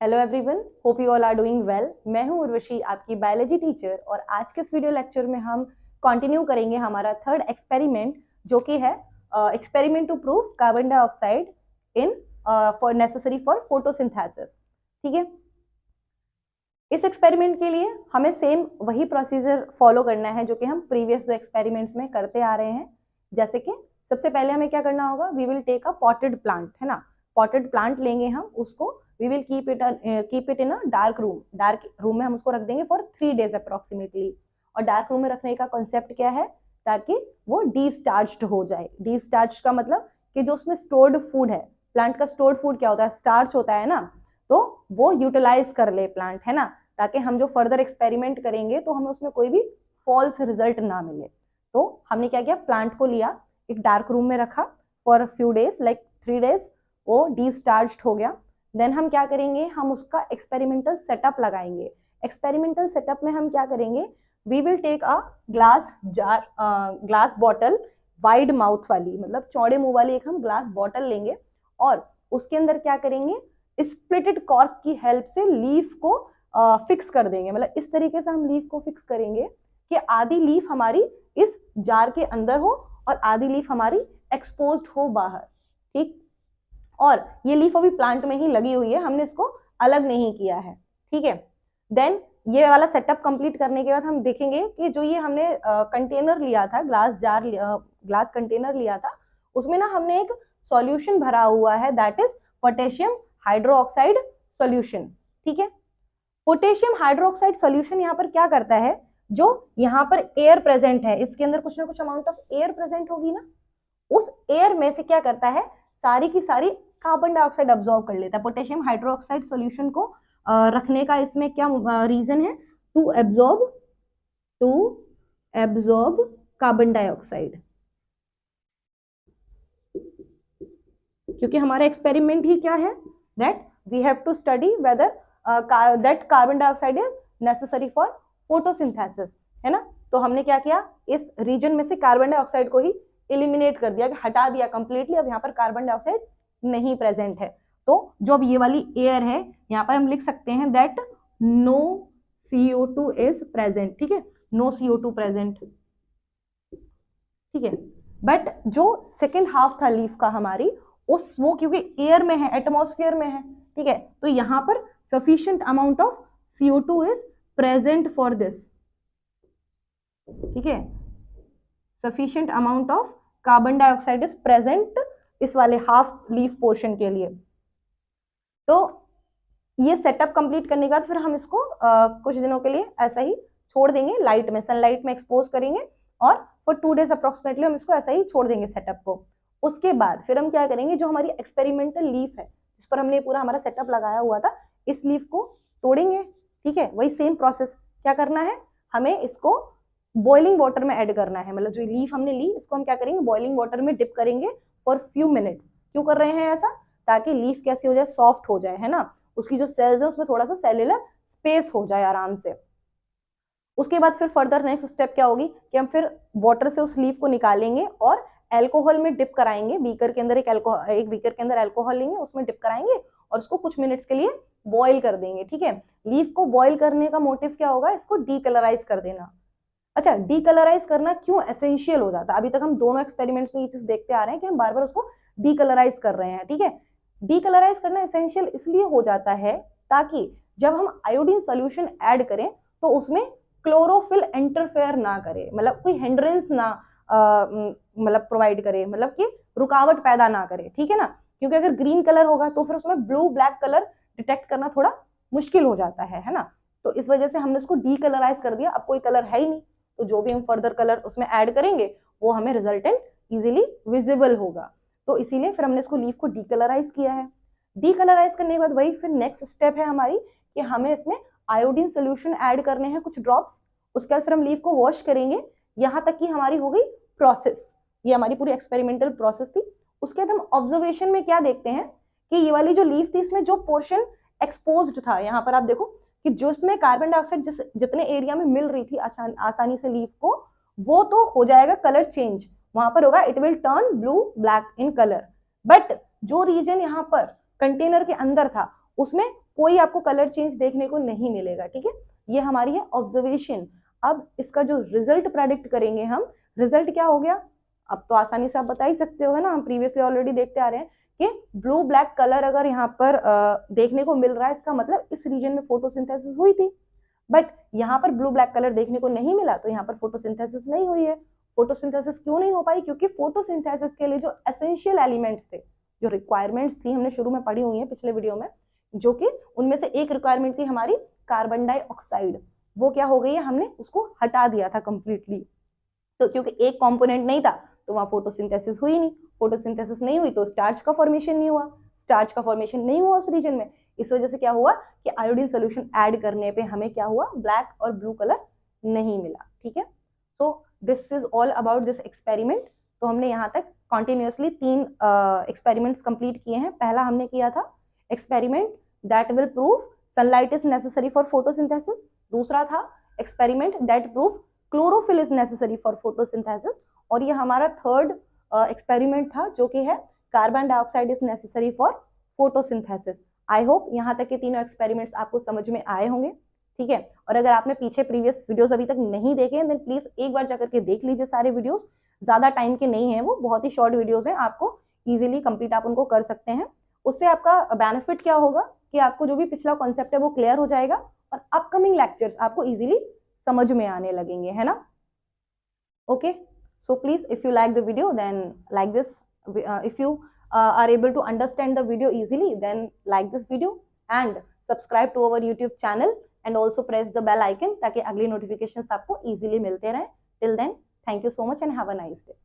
Hello everyone, hope you all are doing well. मैं हूं उर्वशी, आपकी बायोलॉजी टीचर, और आज के इस वीडियो लेक्चर में हम कंटिन्यू करेंगे हमारा थर्ड एक्सपेरिमेंट, जो कि है experiment to prove carbon dioxide in for necessary for photosynthesis. ठीक है, इस एक्सपेरिमेंट के लिए हमें सेम वही प्रोसीजर फॉलो करना है जो कि हम प्रीवियस दो एक्सपेरिमेंट्स में करते आ रहे हैं। जैसे कि सबसे पहले हमें क्या करना होगा, we will take a potted plant, है ना। पॉटेड प्लांट लेंगे हम, उसको we will keep it in a dark room. Dark room में हम उसको रख देंगे फॉर 3 days अप्रोक्सीमेटली। और डार्क रूम में रखने का कॉन्सेप्ट क्या है, ताकि वो डीस्टार्च्ड हो जाए। डीस्टार्च का मतलब कि जो उसमें स्टोर्ड फूड है, प्लांट का स्टोर्ड फूड क्या होता है, स्टार्च होता है ना, तो वो यूटिलाइज कर ले प्लांट, है ना, ताकि हम जो फर्दर एक्सपेरिमेंट करेंगे तो हमें उसमें कोई भी फॉल्स रिजल्ट ना मिले। तो हमने क्या किया, प्लांट को लिया, एक डार्क रूम में रखा for few days, like 3 days, वो डीस्टार्च्ड हो गया। देन हम क्या करेंगे, हम उसका एक्सपेरिमेंटल सेटअप लगाएंगे। एक्सपेरिमेंटल सेटअप में हम क्या करेंगे, we will take a glass jar, glass bottle, wide mouth वाली, मतलब चौड़े मुंह वाली एक हम ग्लास बॉटल लेंगे, और उसके अंदर क्या करेंगे, स्प्लिटेड कॉर्क की हेल्प से लीफ को फिक्स कर देंगे। मतलब इस तरीके से हम लीफ को फिक्स करेंगे कि आधी लीफ हमारी इस जार के अंदर हो और आधी लीफ हमारी एक्सपोज्ड हो बाहर। ठीक, और ये लीफ अभी प्लांट में ही लगी हुई है, हमने इसको अलग नहीं किया है। ठीक है, देन ये वाला सेटअप कंप्लीट करने के बाद हम देखेंगे कि जो ये हमने कंटेनर लिया था, ग्लास कंटेनर लिया था, उसमें ना हमने एक सॉल्यूशन भरा हुआ है, that is potassium hydroxide solution. ठीक है, पोटेशियम हाइड्रोक्साइड सॉल्यूशन यहाँ पर क्या करता है, जो यहाँ पर एयर प्रेजेंट है, इसके अंदर कुछ ना कुछ अमाउंट ऑफ एयर प्रेजेंट होगी ना, उस एयर में से क्या करता है, सारी की सारी कार्बन डाइऑक्साइड अब्सॉर्ब कर लेता है। पोटेशियम हाइड्रोक्साइड सॉल्यूशन को रखने का इसमें क्या रीजन है, टू एब्जॉर्ब कार्बन डाइऑक्साइड, क्योंकि हमारा एक्सपेरिमेंट ही क्या है, that we have to study whether that carbon dioxide is necessary for photosynthesis, है ना। तो हमने क्या किया, इस रीजन में से कार्बन डाइऑक्साइड को ही एलिमिनेट कर दिया, हटा दिया कंप्लीटली। अब यहाँ पर कार्बन डाइऑक्साइड नहीं प्रेजेंट है। तो जो अब ये वाली एयर है, यहाँ पर हम लिख सकते हैं that no CO2 is present. ठीक है, नो CO2 प्रेजेंट। ठीक है, बट जो सेकेंड हाफ था लीफ का हमारी, वो क्योंकि एयर में है, एटमॉस्फेयर में है, ठीक है, तो यहाँ पर sufficient amount of CO2 is present for this। ठीक है, sufficient amount of carbon dioxide is present इस वाले हाफ लीफ पोर्शन के लिए। तो ये सेटअप कंप्लीट करने के बाद फिर हम इसको कुछ दिनों के लिए ऐसा ही छोड़ देंगे, लाइट में, सनलाइट में एक्सपोज करेंगे, और फॉर 2 days अप्रोक्सीमेटली हम इसको ऐसा ही छोड़ देंगे सेटअप को। उसके बाद फिर हम क्या करेंगे, जो हमारी एक्सपेरिमेंटल लीफ है जिस पर हमने पूरा हमारा सेटअप लगाया हुआ था, इस लीफ को तोड़ेंगे। ठीक है, वही सेम प्रोसेस, क्या करना है, हमें इसको बॉइलिंग वाटर में ऐड करना है। मतलब जो लीफ हमने ली, इसको हम क्या करेंगे, बॉइलिंग वाटर में डिप करेंगे फॉर फ्यू मिनट्स। क्यों कर रहे हैं ऐसा, ताकि लीफ कैसी हो जाए, सॉफ्ट हो जाए, है ना, उसकी जो सेल्स है उसमें थोड़ा सा सेल्युलर स्पेस हो जाए आराम से। उसके बाद फिर फर्दर नेक्स्ट स्टेप क्या होगी कि हम फिर वाटर से उस लीफ को निकालेंगे और एल्कोहल में डिप कराएंगे। बीकर के अंदर एक बीकर के अंदर एल्कोहल लेंगे, उसमें डिप कराएंगे और उसको कुछ मिनट्स के लिए बॉईल कर देंगे। ठीक है, लीफ को बॉईल करने का मोटिव क्या होगा, इसको डीकलराइज कर देना। अच्छा, डीकलराइज करना क्यों एसेंशियल हो जाता है, अभी तक हम दोनों एक्सपेरिमेंट्स में ये चीज देखते आ रहे हैं कि हम बार बार उसको डीकलराइज कर रहे हैं। ठीक है, डीकलराइज करना एसेंशियल इसलिए हो जाता है ताकि जब हम आयोडीन सोल्यूशन ऐड करें तो उसमें क्लोरोफिल इंटरफेयर ना करे, मतलब कोई हिंड्रेंस ना मतलब प्रोवाइड करे, मतलब कि रुकावट पैदा ना करे। ठीक है ना, क्योंकि अगर ग्रीन कलर होगा तो फिर उसमें ब्लू ब्लैक कलर डिटेक्ट करना थोड़ा मुश्किल हो जाता है ना। तो इस वजह से हमने उसको डीकलराइज कर दिया। अब कोई कलर है ही नहीं, तो जो भी हम फर्दर कलर उसमें ऐड करेंगे वो हमें रिजल्टेंट इजीली विजिबल होगा। तो इसीलिए फिर हमने इसको लीफ को डीकलराइज किया है। डीकलराइज करने के बाद वही फिर नेक्स्ट स्टेप है हमारी कि हमें इसमें आयोडीन सोल्यूशन ऐड करने हैं, कुछ ड्रॉप्स। उसके बाद फिर हम लीफ को वॉश करेंगे। यहाँ तक की हमारी हो गई प्रोसेस, ये हमारी पूरी एक्सपेरिमेंटल प्रोसेस थी। उसके बाद हम ऑब्जर्वेशन में क्या देखते हैं कि ये वाली जो लीफ थी, इसमें जो पोर्शन एक्सपोज्ड था, यहाँ पर आप देखो कि जो इसमें कार्बन डाइऑक्साइड जितने एरिया में मिल रही थी आसानी से लीफ को, वो तो हो जाएगा कलर चेंज, वहां पर होगा it will turn blue black in colour. But जो रीजन यहाँ पर कंटेनर के अंदर था उसमें कोई आपको कलर चेंज देखने को नहीं मिलेगा, ठीक है। ये हमारी है ऑब्जर्वेशन। अब इसका जो रिजल्ट प्रेडिक्ट करेंगे हम, रिजल्ट क्या हो गया, अब तो आसानी से आप बता ही सकते हो, है ना, हम प्रीवियसली ऑलरेडी देखते आ रहे हैं कि ब्लू ब्लैक कलर अगर यहाँ पर देखने को मिल रहा है, इसका मतलब इस रीजन में फोटोसिंथेसिस हुई थी। बट यहाँ पर ब्लू ब्लैक कलर देखने को नहीं मिला, तो यहाँ पर फोटोसिंथेसिस नहीं हुई है। फोटोसिंथेसिस क्यों नहीं हो पाई? क्योंकि फोटोसिंथेसिस के लिए जो एसेंशियल एलिमेंट्स थे, जो रिक्वायरमेंट्स थी, हमने शुरू में पढ़ी हुई है पिछले वीडियो में, जो कि उनमें से एक रिक्वायरमेंट थी हमारी कार्बन डाइऑक्साइड, वो क्या हो गई है, हमने उसको हटा दिया था कंप्लीटली। तो क्योंकि एक कंपोनेंट नहीं था तो वहां फोटोसिंथेसिस हुई नहीं, फोटोसिंथेसिस नहीं हुई तो स्टार्च का फॉर्मेशन नहीं हुआ, स्टार्च का फॉर्मेशन नहीं हुआ उस रीजन में। इस वजह से क्या हुआ कि आयोडीन सोल्यूशन ऐड करने पे हमें क्या हुआ, ब्लैक और ब्लू कलर नहीं मिला, ठीक है। So this is all about this experiment. तो हमने यहाँ तक कॉन्टिन्यूसली 3 एक्सपेरिमेंट्स कंप्लीट किए हैं। पहला हमने किया था experiment that will prove sunlight is necessary for photosynthesis. दूसरा था experiment that prove chlorophyll is necessary for photosynthesis. और ये हमारा थर्ड एक्सपेरिमेंट था जो कि है carbon dioxide is necessary for photosynthesis. I hope यहाँ तक के तीनों एक्सपेरिमेंट्स आपको समझ में आए होंगे, ठीक है। और अगर आपने पीछे प्रीवियस वीडियोस अभी तक नहीं देखे देन प्लीज एक बार जाकर के देख लीजिए सारे वीडियोस। ज्यादा टाइम के नहीं है, वो बहुत ही शॉर्ट वीडियोस हैं, आपको इजीली कंप्लीट आप उनको कर सकते हैं। उससे आपका बेनिफिट क्या होगा कि आपको जो भी पिछला कॉन्सेप्ट है वो क्लियर हो जाएगा और अपकमिंग लेक्चर्स आपको इजीली समझ में आने लगेंगे, है ना। Okay, so please if you like the video then like this, if you are able to understand the video easily then like this video and subscribe to our YouTube channel and also press the bell icon ताकि अगली notifications आपको easily मिलते रहें। Till then, thank you so much and have a nice day.